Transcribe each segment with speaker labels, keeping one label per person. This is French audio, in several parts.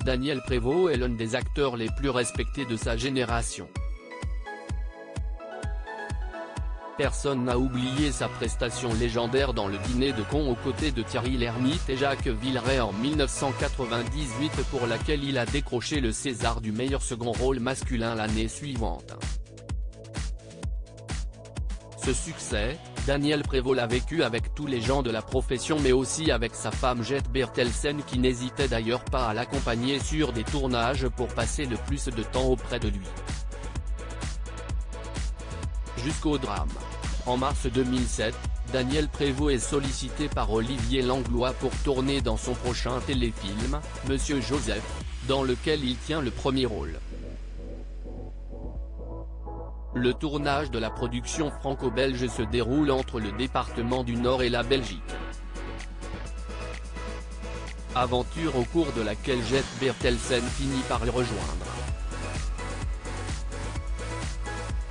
Speaker 1: Daniel Prévost est l'un des acteurs les plus respectés de sa génération. Personne n'a oublié sa prestation légendaire dans Le Dîner de cons aux côtés de Thierry Lhermitte et Jacques Villeray en 1998, pour laquelle il a décroché le César du meilleur second rôle masculin l'année suivante. Ce succès, Daniel Prévost l'a vécu avec tous les gens de la profession, mais aussi avec sa femme Jette Bertelsen, qui n'hésitait d'ailleurs pas à l'accompagner sur des tournages pour passer le plus de temps auprès de lui. Jusqu'au drame. En mars 2007, Daniel Prévost est sollicité par Olivier Langlois pour tourner dans son prochain téléfilm, Monsieur Joseph, dans lequel il tient le premier rôle. Le tournage de la production franco-belge se déroule entre le département du Nord et la Belgique. Aventure au cours de laquelle Jette Bertelsen finit par le rejoindre.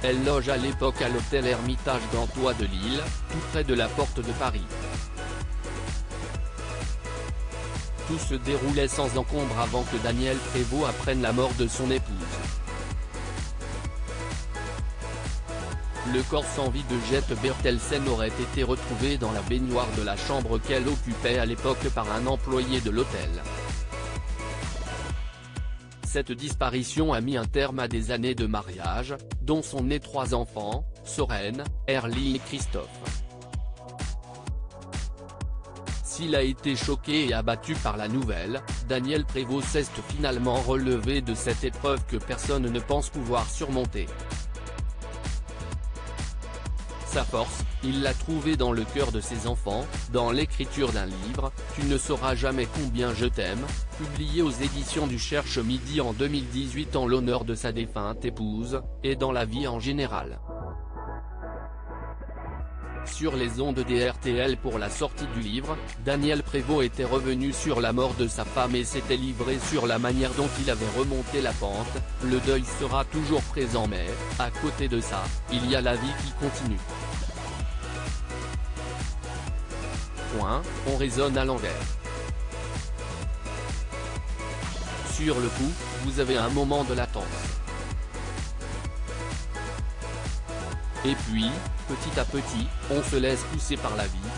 Speaker 1: Elle loge à l'époque à l'hôtel Hermitage Gantois de Lille, tout près de la Porte de Paris. Tout se déroulait sans encombre avant que Daniel Prévost apprenne la mort de son épouse. Le corps sans vie de Jette Bertelsen aurait été retrouvé dans la baignoire de la chambre qu'elle occupait à l'époque par un employé de l'hôtel. Cette disparition a mis un terme à des années de mariage, dont sont nés 3 enfants, Soren, Erly et Christophe. S'il a été choqué et abattu par la nouvelle, Daniel Prévost s'est finalement relevé de cette épreuve que personne ne pense pouvoir surmonter. Sa force, il l'a trouvée dans le cœur de ses enfants, dans l'écriture d'un livre, Tu ne sauras jamais combien je t'aime, publié aux éditions du Cherche Midi en 2018 en l'honneur de sa défunte épouse, et dans la vie en général. Sur les ondes des RTL pour la sortie du livre, Daniel Prévost était revenu sur la mort de sa femme et s'était livré sur la manière dont il avait remonté la pente. Le deuil sera toujours présent, mais, à côté de ça, il y a la vie qui continue. On raisonne à l'envers. Sur le coup, vous avez un moment de latence. Et puis, petit à petit, on se laisse pousser par la vie.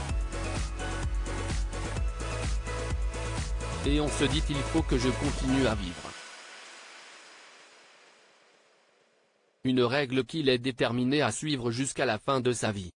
Speaker 1: Et on se dit il faut que je continue à vivre. Une règle qu'il est déterminé à suivre jusqu'à la fin de sa vie.